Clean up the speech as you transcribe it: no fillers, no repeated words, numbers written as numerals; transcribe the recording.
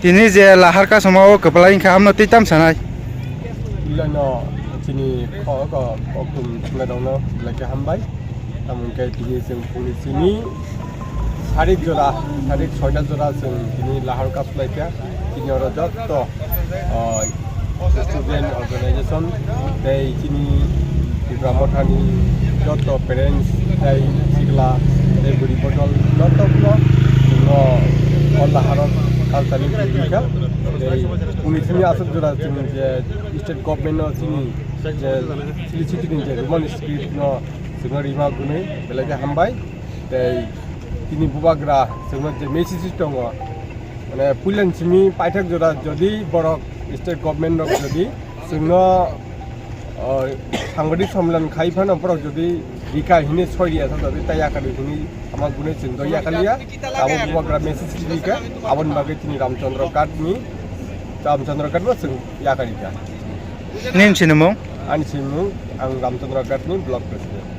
Tini je Lahar Kasuma Kwplai Wng kha amno titam sanai. Ilano sini ko kum medono lagi hambai. Namun kayak tini sing puni sini sarik jora, sarik 6টা jora sing tini Lahar Kasuma ya. Tini orang jatuh student organization dari sini di Bramothani jatuh parents dari sigla dari beri botol jatuh no Allah harap kaltani juga dari puni sini asal jora sini je state government sini je siliciti je rumah script no sehingga rima gune belanja hambai dari sini bubagra sehingga je message system মানে পুলেন সিমি পাইথাক জোড়া যদি বড় state government যদি जोंनो সাংবাদিক সম্মেলন খাইফান অপর যদি রিকা হিনে ছয়রিয়া যদি তাই আকারে হিনি আমার গুনে চিন্তা ইয়াকালিয়া আবো বুবাগ্রা মেসেজ রিকা আবন বাগে তিনি রামচন্দ্র কাটনি जों ইয়াকারিকা Nim sinumong আনসিমু আং রামচন্দ্র কাটনি ব্লক প্রেসিডেন্ট